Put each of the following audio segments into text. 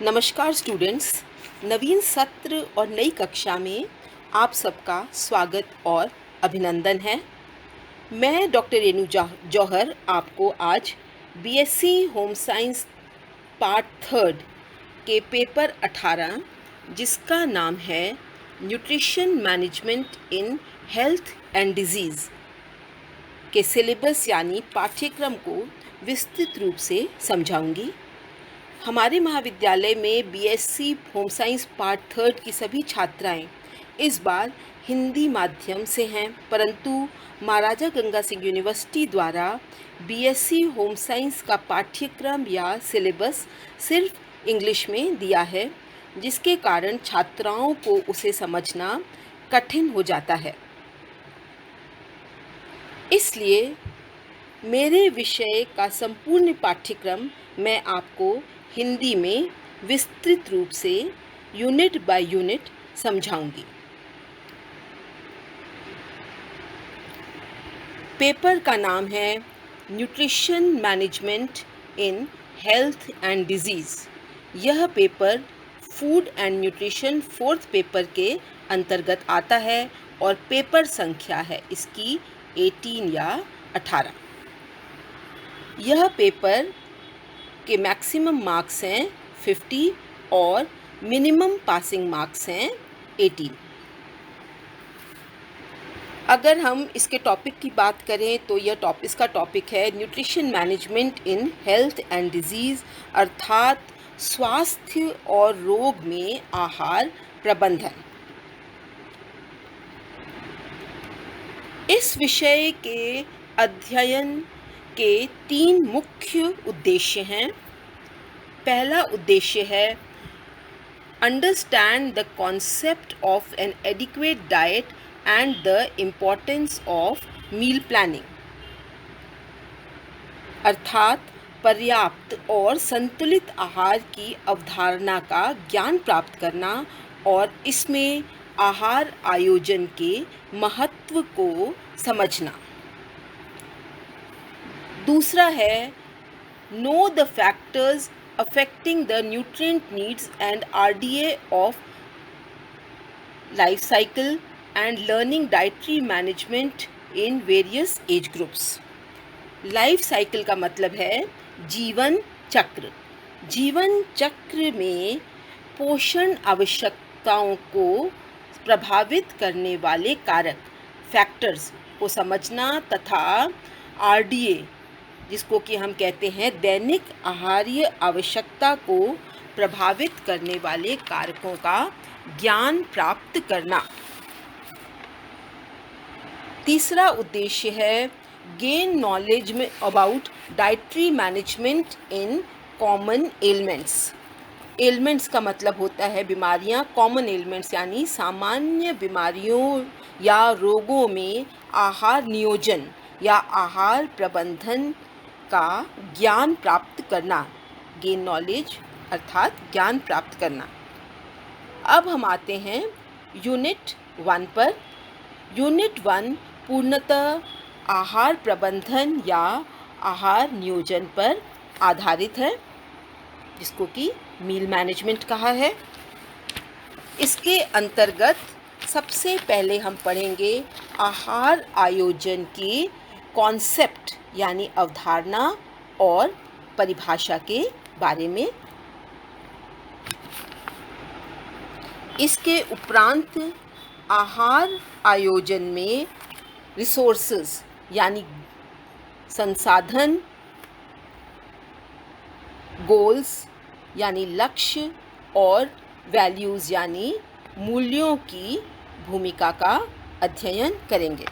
नमस्कार स्टूडेंट्स, नवीन सत्र और नई कक्षा में आप सबका स्वागत और अभिनंदन है। मैं डॉक्टर रेणु जौहर आपको आज BSc home science part third के पेपर 18 जिसका नाम है nutrition management in health and disease के सिलेबस यानी पाठ्यक्रम को विस्तृत रूप से समझाऊंगी। हमारे महाविद्यालय में BSc home science part third की सभी छात्राएं इस बार हिंदी माध्यम से हैं, परंतु महाराजा गंगा सिंह यूनिवर्सिटी द्वारा बीएससी होम साइंस का पाठ्यक्रम या सिलेबस सिर्फ इंग्लिश में दिया है, जिसके कारण छात्राओं को उसे समझना कठिन हो जाता है। इसलिए मेरे विषय का संपूर्ण पाठ्यक्रम मैं आपको हिंदी में विस्तृत रूप से यूनिट बाय यूनिट समझाऊंगी। पेपर का नाम है nutrition management in health and disease. यह paper food and nutrition fourth paper के अंतर्गत आता है और पेपर संख्या है इसकी 18 या 18। यह पेपर के मैक्सिमम मार्क्स हैं 50 और मिनिमम पासिंग मार्क्स हैं 18। अगर हम इसके टॉपिक की बात करें तो इसका टॉपिक है nutrition management in health and disease, अर्थात स्वास्थ्य और रोग में आहार प्रबंधन। इस विषय के अध्ययन के 3 मुख्य उद्देश्य हैं। पहला उद्देश्य है understand the concept of an adequate diet and the importance of meal planning, अर्थात पर्याप्त और संतुलित आहार की अवधारणा का ज्ञान प्राप्त करना और इसमें आहार आयोजन के महत्व को समझना। दूसरा है know the factors affecting the nutrient needs and RDA of life cycle and learning dietary management in various age groups. Life cycle का मतलब है जीवन चक्र। जीवन चक्र में पोषण आवश्यकताओं को प्रभावित करने वाले कारक फैक्टर्स को समझना तथा आरडीए जिसको कि हम कहते हैं दैनिक आहार्य आवश्यकता को प्रभावित करने वाले कारकों का ज्ञान प्राप्त करना। तीसरा उद्देश्य है गेन नॉलेज में about dietary management in common elements. Elements का मतलब होता है बीमारियां, कॉमन एलिमेंट्स यानी सामान्य बीमारियों या रोगों में आहार नियोजन या आहार प्रबंधन का ज्ञान प्राप्त करना। गेन नॉलेज अर्थात ज्ञान प्राप्त करना। अब हम आते हैं यूनिट 1 पर। यूनिट 1 पूर्णतः आहार प्रबंधन या आहार नियोजन पर आधारित है, जिसको कि मील मैनेजमेंट कहा है। इसके अंतर्गत सबसे पहले हम पढ़ेंगे आहार आयोजन की कॉन्सेप्ट यानी अवधारणा और परिभाषा के बारे में। इसके उपरांत आहार आयोजन में रिसोर्सेज यानी संसाधन, गोल्स यानी लक्ष्य और वैल्यूज़ यानी मूल्यों की भूमिका का अध्ययन करेंगे।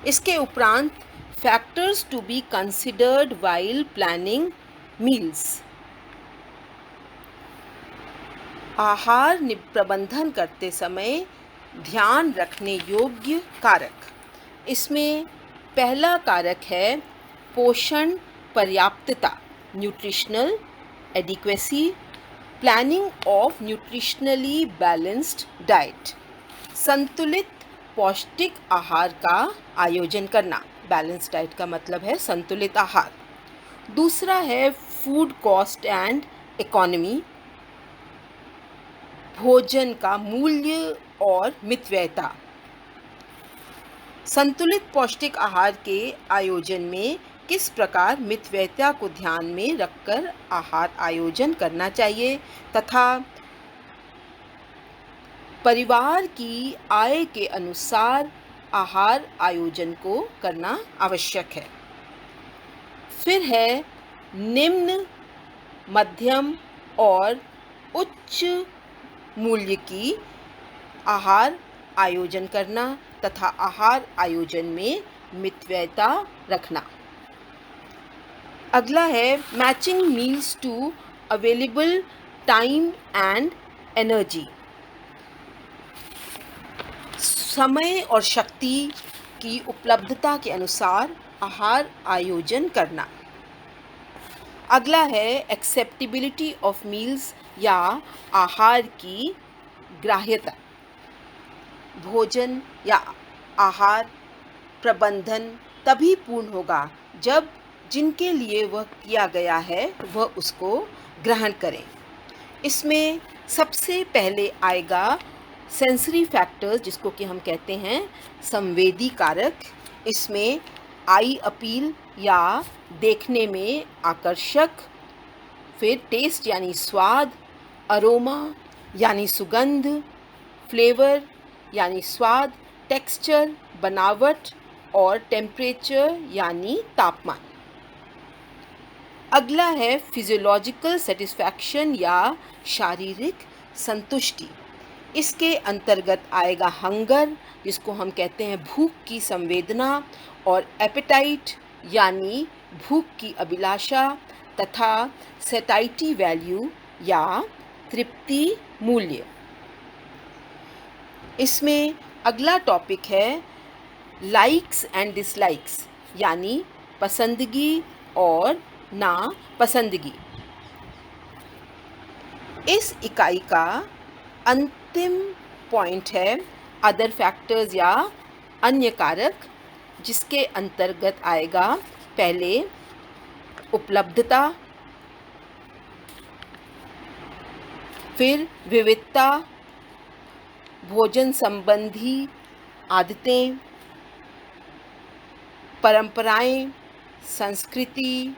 इसके उपरांत factors to be considered while planning meals, आहार प्रबंधन करते समय ध्यान रखने योग्य कारक। इसमें पहला कारक है पोषण पर्याप्तता, nutritional adequacy, planning of nutritionally balanced diet, संतुलित पौष्टिक आहार का आयोजन करना। बैलेंस डाइट का मतलब है संतुलित आहार। दूसरा है फूड कॉस्ट एंड इकोनॉमी, भोजन का मूल्य और मितव्ययता। संतुलित पौष्टिक आहार के आयोजन में किस प्रकार मितव्ययता को ध्यान में रखकर आहार आयोजन करना चाहिए तथा परिवार की आय के अनुसार आहार आयोजन को करना आवश्यक है। फिर है निम्न, मध्यम और उच्च मूल्य की आहार आयोजन करना तथा आहार आयोजन में मितव्ययता रखना। अगला है matching meals to available time and energy. समय और शक्ति की उपलब्धता के अनुसार आहार आयोजन करना। अगला है एक्सेप्टेबिलिटी ऑफ मील्स या आहार की ग्राह्यता। भोजन या आहार प्रबंधन तभी पूर्ण होगा जब जिनके लिए वह किया गया है वह उसको ग्रहण करें। इसमें सबसे पहले आएगा सेंसरी फैक्टर्स, जिसको कि हम कहते हैं संवेदी कारक। इसमें आई अपील या देखने में आकर्षक, फिर टेस्ट यानी स्वाद, अरोमा यानी सुगंध, फ्लेवर यानी स्वाद, टेक्सचर बनावट और टेम्परेचर यानी तापमान। अगला है फिजियोलॉजिकल सेटिस्फैक्शन या शारीरिक संतुष्टि। इसके अंतर्गत आएगा हंगर, जिसको हम कहते हैं भूख की संवेदना, और एपेटाइट यानी भूख की अभिलाषा, तथा सेटाइटी वैल्यू या तृप्ति मूल्य। इसमें अगला टॉपिक है लाइक्स एंड डिसलाइक्स यानी पसंदगी और नापसंदगी। इस इकाई का अंतिम पॉइंट है अदर फैक्टर्स या अन्य कारक, जिसके अंतर्गत आएगा पहले उपलब्धता, फिर विविधता, भोजन संबंधी आदतें, परंपराएं, संस्कृति,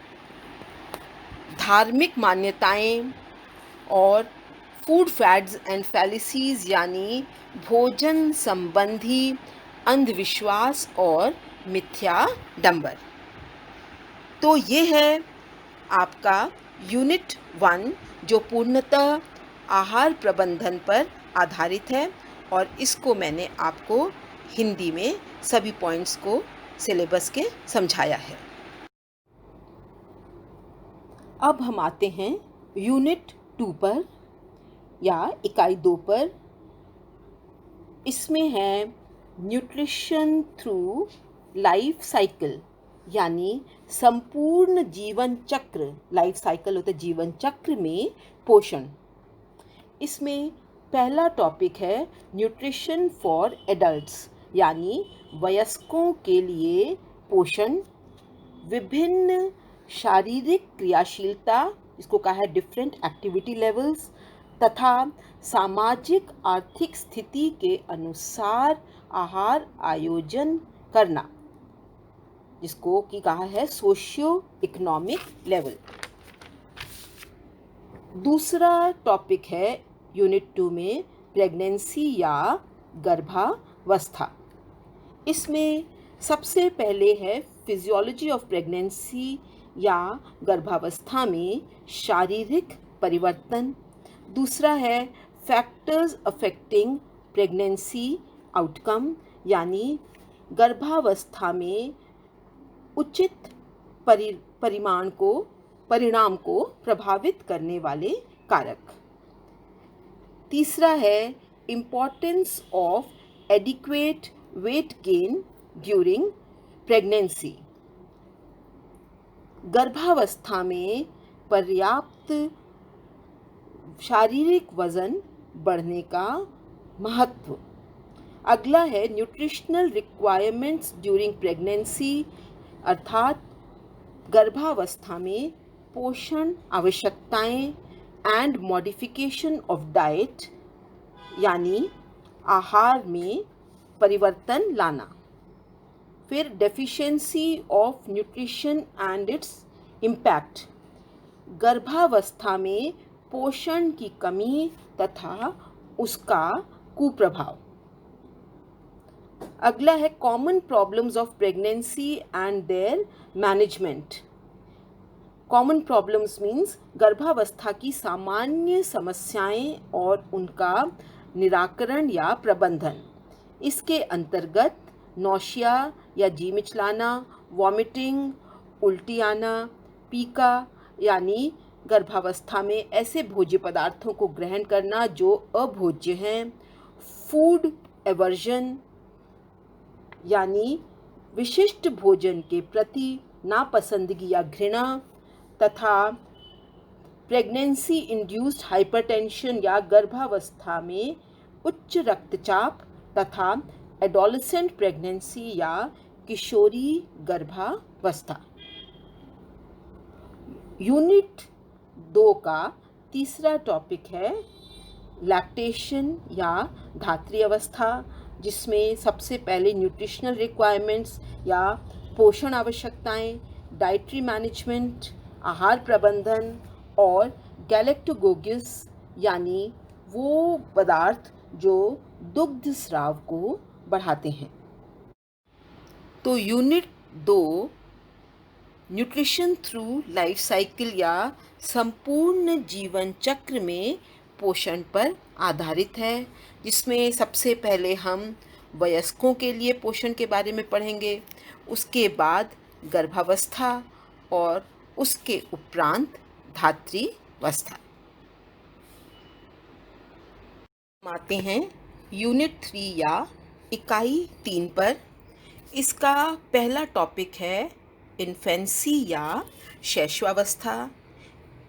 धार्मिक मान्यताएं और फूड फैड्स एंड फैलिसीज यानी भोजन संबंधी अंधविश्वास और मिथ्या डंबर। तो ये है आपका यूनिट 1, जो पूर्णतः आहार प्रबंधन पर आधारित है, और इसको मैंने आपको हिंदी में सभी पॉइंट्स को सिलेबस के समझाया है। अब हम आते हैं यूनिट 2 पर या इकाई 2 पर। इसमें है न्यूट्रिशन थ्रू लाइफ साइकिल यानी संपूर्ण जीवन चक्र। लाइफ साइकिल होता है जीवन चक्र में पोषण। इसमें पहला टॉपिक है न्यूट्रिशन फॉर एडल्ट्स यानी वयस्कों के लिए पोषण। विभिन्न शारीरिक क्रियाशीलता, इसको कहा है डिफरेंट एक्टिविटी लेवल्स, तथा सामाजिक आर्थिक स्थिति के अनुसार आहार आयोजन करना, जिसको कि कहा है सोशियो इकोनॉमिक लेवल। दूसरा टॉपिक है यूनिट 2 में प्रेगनेंसी या गर्भावस्था। इसमें सबसे पहले है फिजियोलॉजी ऑफ प्रेगनेंसी या गर्भावस्था में शारीरिक परिवर्तन। दूसरा है फैक्टर्स अफेक्टिंग प्रेगनेंसी आउटकम यानी गर्भावस्था में उचित परिणाम को प्रभावित करने वाले कारक। तीसरा है importance of adequate weight gain during pregnancy. गर्भावस्था में पर्याप्त शारीरिक वजन बढ़ने का महत्व। अगला है न्यूट्रिशनल रिक्वायरमेंट्स ड्यूरिंग प्रेगनेंसी, अर्थात गर्भावस्था में पोषण आवश्यकताएं एंड मॉडिफिकेशन ऑफ डाइट यानी आहार में परिवर्तन लाना। फिर deficiency of nutrition and its impact, गर्भावस्था में पोषण की कमी तथा उसका कुप्रभाव। अगला है common problems of pregnancy and there management. Common problems means गर्भावस्था की सामान्य समस्याएं और उनका निराकरण या प्रबंधन। इसके अंतर्गत नौशिया या जी मिचलाना, वॉमिटिंग, उल्टी आना, पीका यानी गर्भावस्था में ऐसे भोज्य पदार्थों को ग्रहण करना जो अभोज्य हैं, फूड एवर्जन यानी विशिष्ट भोजन के प्रति नापसंदगी या घृणा, तथा प्रेगनेंसी इंड्यूस्ड हाइपरटेंशन या गर्भावस्था में उच्च रक्तचाप तथा एडोलेसेंट प्रेगनेंसी या किशोरी गर्भावस्था। यूनिट 2 का तीसरा टॉपिक है लैक्टेशन या धात्री अवस्था, जिसमें सबसे पहले न्यूट्रिशनल रिक्वायरमेंट्स या पोषण आवश्यकताएं, डाइटरी मैनेजमेंट, आहार प्रबंधन और गैलेक्टोगोगियस यानी वो पदार्थ जो दुग्ध स्राव को बढ़ाते हैं। तो unit 2 nutrition through life cycle या संपूर्ण जीवन चक्र में पोषण पर आधारित है, जिसमें सबसे पहले हम वयस्कों के लिए पोषण के बारे में पढ़ेंगे, उसके बाद गर्भावस्था और उसके उपरांत धात्रीवस्था। हम आते हैं यूनिट 3 या इकाई 3 पर। इसका पहला टॉपिक है इन्फेंसी या शैशवावस्था।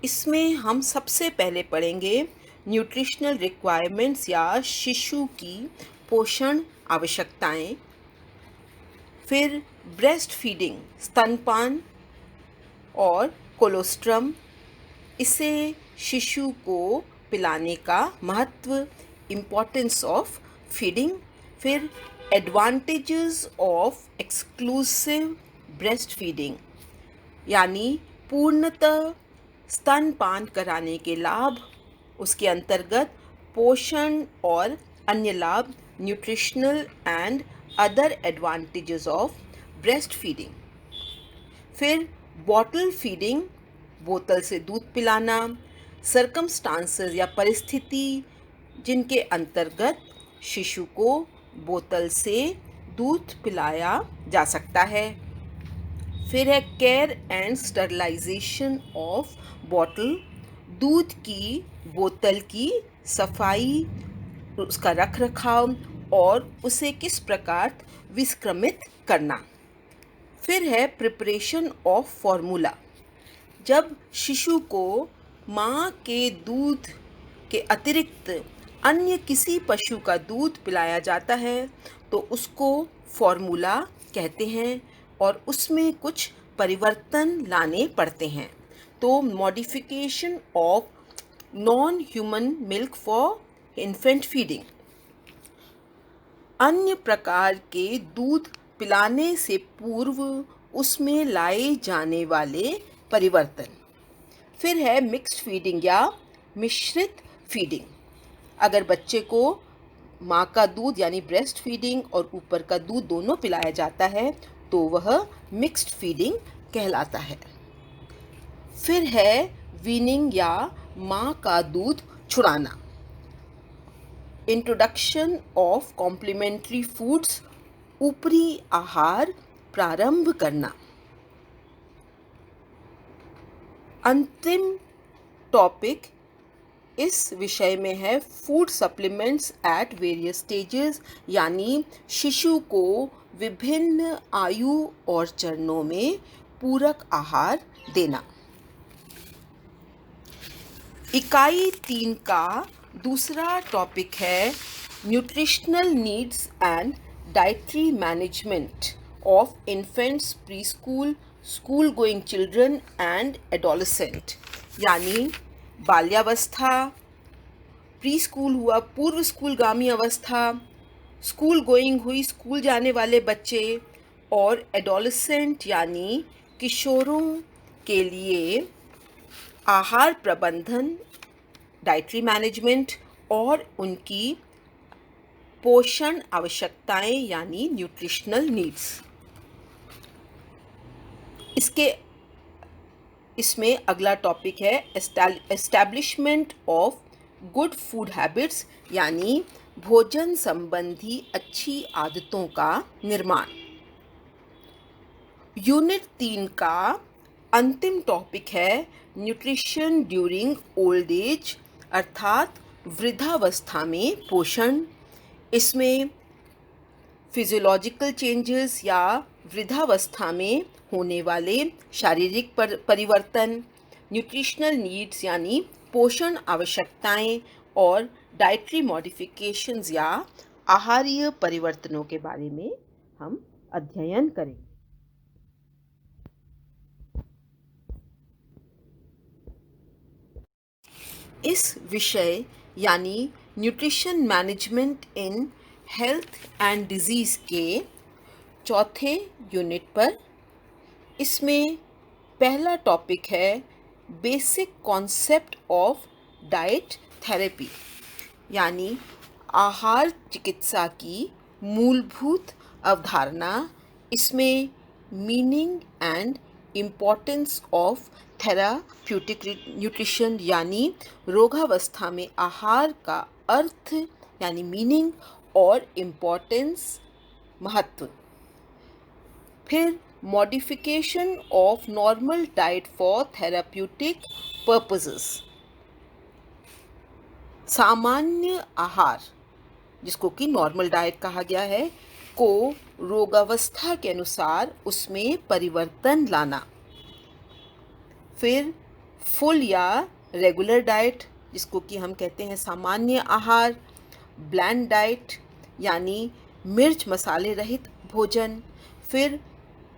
इसमें हम सबसे पहले पढ़ेंगे न्यूट्रिशनल रिक्वायरमेंट्स या शिशु की पोषण आवश्यकताएं, फिर ब्रेस्ट फीडिंग स्तनपान और कोलोस्ट्रम, इसे शिशु को पिलाने का महत्व, इम्पोर्टेंस ऑफ फीडिंग, फिर advantages of exclusive breast feeding यानी पूर्णतः स्तनपान कराने के लाभ, उसके अंतर्गत पोषण और अन्य लाभ, nutritional and other advantages of breast feeding, फिर बॉटल फीडिंग बोतल से दूध पिलाना, सर्कमस्टांसेस या परिस्थिति जिनके अंतर्गत शिशु को बोतल से दूध पिलाया जा सकता है, फिर है care and sterilisation of bottle, दूध की बोतल की सफाई, उसका रख रखाव और उसे किस प्रकार विस्क्रमित करना। फिर है प्रिपरेशन ऑफ फॉर्मूला, जब शिशु को माँ के दूध के अतिरिक्त अन्य किसी पशु का दूध पिलाया जाता है तो उसको फॉर्मूला कहते हैं और उसमें कुछ परिवर्तन लाने पड़ते हैं। तो modification of non human milk for infant feeding, अन्य प्रकार के दूध पिलाने से पूर्व उसमें लाए जाने वाले परिवर्तन। फिर है मिक्स्ड फीडिंग या मिश्रित फीडिंग, अगर बच्चे को माँ का दूध यानी ब्रेस्ट फीडिंग और ऊपर का दूध दोनों पिलाया जाता है तो वह मिक्स्ड फीडिंग कहलाता है। फिर है वीनिंग या माँ का दूध छुड़ाना, इंट्रोडक्शन ऑफ कॉम्प्लीमेंट्री फूड्स, ऊपरी आहार प्रारंभ करना। अंतिम टॉपिक इस विषय में है food supplements at various stages, यानी शिशु को विभिन्न आयु और चरणों में पूरक आहार देना। इकाई 3 का दूसरा टॉपिक है nutritional needs and dietary management of infants, pre school, school going children and adolescent, यानी बाल्यावस्था, प्री स्कूल हुआ पूर्व स्कूलगामी अवस्था, स्कूल गोइंग हुई स्कूल जाने वाले बच्चे, और एडोलेसेंट यानी किशोरों के लिए आहार प्रबंधन, डाइटरी मैनेजमेंट और उनकी पोषण आवश्यकताएं यानी न्यूट्रिशनल नीड्स। इसमें अगला टॉपिक है establishment of good food habits यानी भोजन संबंधी अच्छी आदतों का निर्माण। यूनिट 3 का अंतिम टॉपिक है न्यूट्रिशन ड्यूरिंग ओल्ड एज अर्थात वृद्धावस्था में पोषण। इसमें फिजियोलॉजिकल चेंजेस या वृद्धावस्था में होने वाले शारीरिक परिवर्तन, न्यूट्रिशनल नीड्स यानी पोषण आवश्यकताएं और डाइटरी मॉडिफिकेशंस या आहारीय परिवर्तनों के बारे में हम अध्ययन करेंगे। इस विषय यानी nutrition management in health and disease के चौथे यूनिट पर इसमें पहला टॉपिक है basic concept of diet therapy यानी आहार चिकित्सा की मूलभूत अवधारणा। इसमें meaning and importance of therapeutic nutrition यानी रोगावस्था में आहार का अर्थ यानी मीनिंग और इम्पोर्टेंस महत्व। फिर modification of normal diet for therapeutic purposes, सामान्य आहार जिसको कि नॉर्मल डाइट कहा गया है को रोगावस्था के अनुसार उसमें परिवर्तन लाना। फिर फुल या रेगुलर डाइट जिसको कि हम कहते हैं सामान्य आहार, ब्लैंड डाइट यानी मिर्च मसाले रहित भोजन। फिर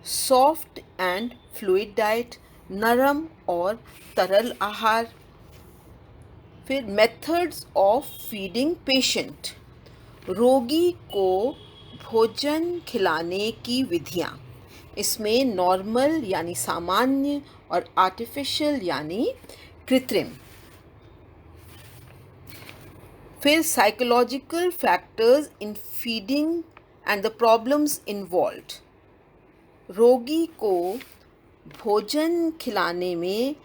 सॉफ्ट एंड फ्लूइड डाइट, नरम और तरल आहार। फिर मेथड्स ऑफ फीडिंग पेशेंट, रोगी को भोजन खिलाने की विधियां। इसमें नॉर्मल यानी सामान्य और आर्टिफिशियल यानी कृत्रिम। फिर psychological factors in feeding and the problems involved, रोगी को भोजन खिलाने में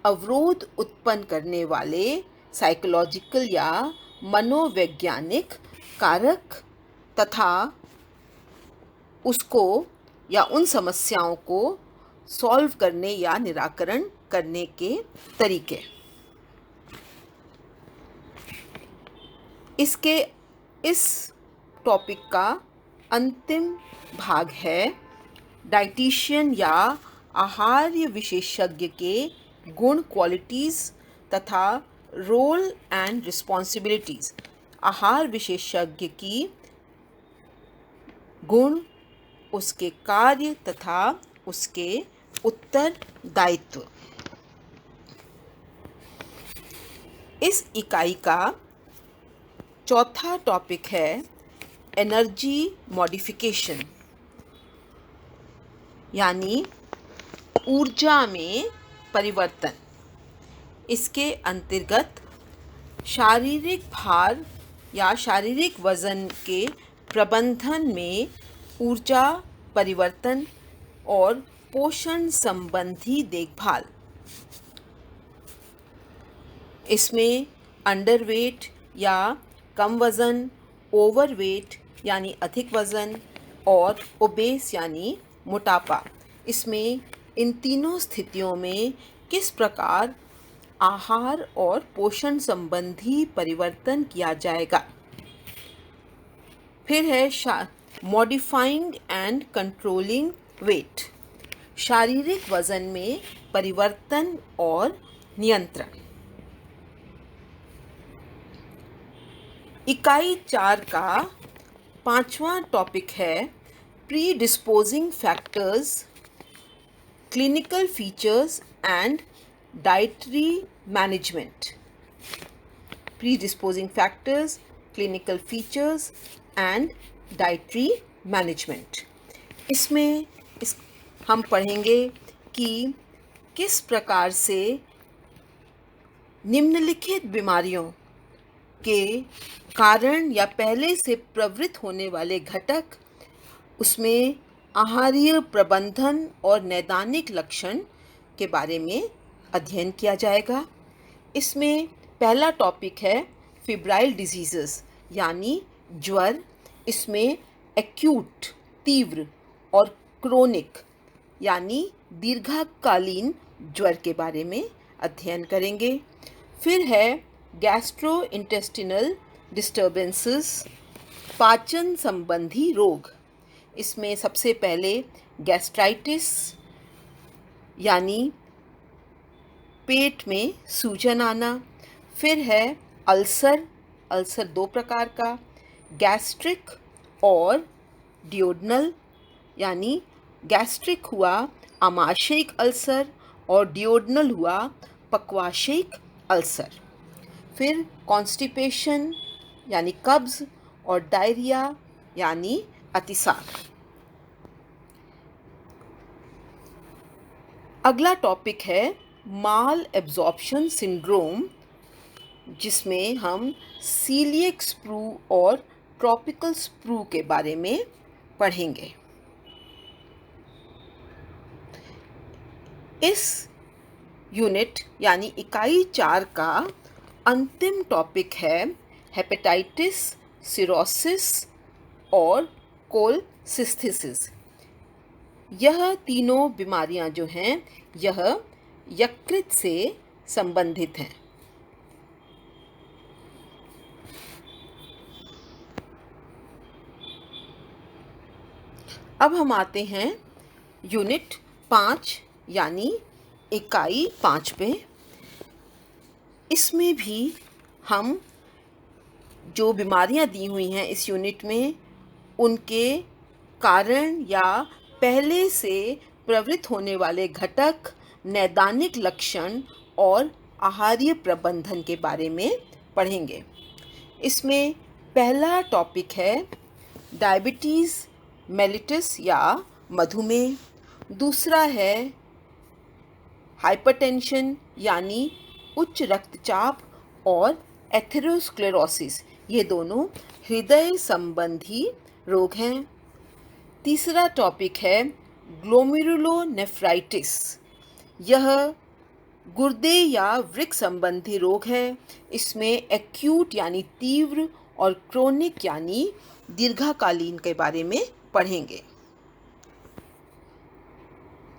अवरोध उत्पन्न करने वाले साइकोलॉजिकल या मनोवैज्ञानिक कारक तथा उसको या उन समस्याओं को सॉल्व करने या निराकरण करने के तरीके। इस टॉपिक का अंतिम भाग है डाइटिशियन या आहार्य विशेषज्ञ के गुण क्वालिटीज़ तथा रोल एंड रिस्पॉन्सिबिलिटीज़। आहार विशेषज्ञ की गुण, उसके कार्य तथा उसके उत्तरदायित्व। इस इकाई का चौथा टॉपिक है एनर्जी मॉडिफिकेशन यानी ऊर्जा में परिवर्तन। इसके अंतर्गत शारीरिक भार या शारीरिक वजन के प्रबंधन में ऊर्जा परिवर्तन और पोषण संबंधी देखभाल। इसमें अंडरवेट या कम वज़न, ओवरवेट यानी अधिक वज़न और ओबेस यानी मोटापा। इसमें इन तीनों स्थितियों में किस प्रकार आहार और पोषण संबंधी परिवर्तन किया जाएगा। फिर है मॉडिफाइंग एंड कंट्रोलिंग वेट, शारीरिक वज़न में परिवर्तन और नियंत्रण। इकाई 4 का 5वां टॉपिक है pre disposing factors, clinical features and dietary management. predisposing factors, clinical features and dietary management। इसमें हम पढ़ेंगे कि किस प्रकार से निम्नलिखित बीमारियों के कारण या पहले से प्रवृत्त होने वाले घटक, उसमें आहारीय प्रबंधन और नैदानिक लक्षण के बारे में अध्ययन किया जाएगा। इसमें पहला टॉपिक है फिब्राइल डिजीज़ेस यानी ज्वर। इसमें एक्यूट तीव्र और क्रोनिक यानी दीर्घकालीन ज्वर के बारे में अध्ययन करेंगे। फिर है गैस्ट्रो इंटेस्टिनल डिस्टर्बेंसेस, पाचन संबंधी रोग। इसमें सबसे पहले गैस्ट्राइटिस यानी पेट में सूजन आना। फिर है अल्सर, अल्सर दो प्रकार का, गैस्ट्रिक और डियोडनल, यानी गैस्ट्रिक हुआ आमाशयिक अल्सर और डियोडनल हुआ पक्वाशयिक अल्सर। फिर कॉन्स्टिपेशन यानी कब्ज़ और डायरिया यानी अतिसार। अगला टॉपिक है माल एब्जॉर्प्शन सिंड्रोम, जिसमें हम सीलिएक स्प्रू और ट्रॉपिकल स्प्रू के बारे में पढ़ेंगे। इस यूनिट यानी इकाई 4 का अंतिम टॉपिक है हेपेटाइटिस, सिरोसिस और कोलसिस्थिसिस। यह तीनों बीमारियां जो हैं यह यकृत से संबंधित हैं। अब हम आते हैं यूनिट 5 यानी इकाई 5 पे। इसमें भी हम जो बीमारियां दी हुई हैं इस यूनिट में, उनके कारण या पहले से प्रवृत्त होने वाले घटक, नैदानिक लक्षण और आहारीय प्रबंधन के बारे में पढ़ेंगे। इसमें पहला टॉपिक है डायबिटीज़ मेलिटस या मधुमेह। दूसरा है हाइपरटेंशन यानी उच्च रक्तचाप और एथेरोस्क्लेरोसिस, ये दोनों हृदय संबंधी रोग हैं। तीसरा टॉपिक है ग्लोमेरुलोनेफ्राइटिस, यह गुर्दे या वृक्क संबंधी रोग है। इसमें एक्यूट यानी तीव्र और क्रोनिक यानी दीर्घकालीन के बारे में पढ़ेंगे।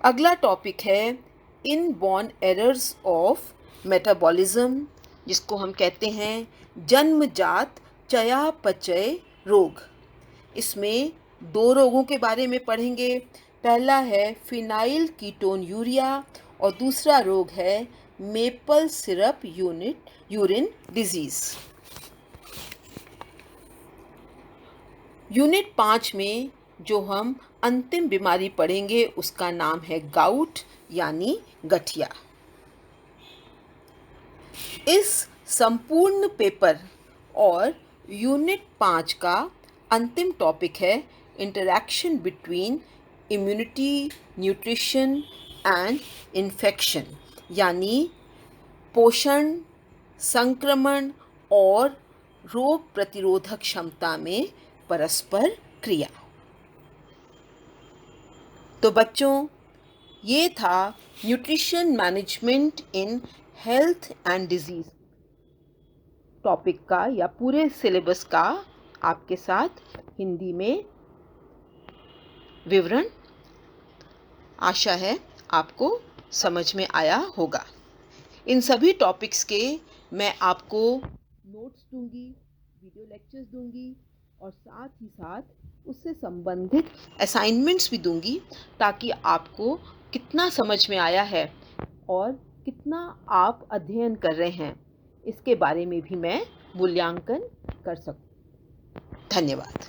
अगला टॉपिक है इनबॉर्न एरर्स ऑफ मेटाबॉलिज्म, जिसको हम कहते हैं जन्मजात चयापचय रोग। इसमें दो रोगों के बारे में पढ़ेंगे। पहला है फिनाइल कीटोन यूरिया और दूसरा रोग है maple syrup urine disease. Unit 5 में जो हम अंतिम बीमारी पढ़ेंगे उसका नाम है गाउट यानी गठिया। इस संपूर्ण पेपर और यूनिट 5 का अंतिम टॉपिक है interaction between immunity, nutrition and infection, यानी पोषण, संक्रमण और रोग प्रतिरोधक क्षमता में परस्पर क्रिया। तो बच्चों, ये था nutrition management in health and disease topic का या पूरे सिलेबस का आपके साथ हिंदी में विवरण। आशा है आपको समझ में आया होगा। इन सभी टॉपिक्स के मैं आपको नोट्स दूंगी, वीडियो लेक्चर्स दूंगी और साथ ही साथ उससे संबंधित असाइनमेंट्स भी दूंगी, ताकि आपको कितना समझ में आया है और कितना आप अध्ययन कर रहे हैं इसके बारे में भी मैं मूल्यांकन कर सकूं। धन्यवाद।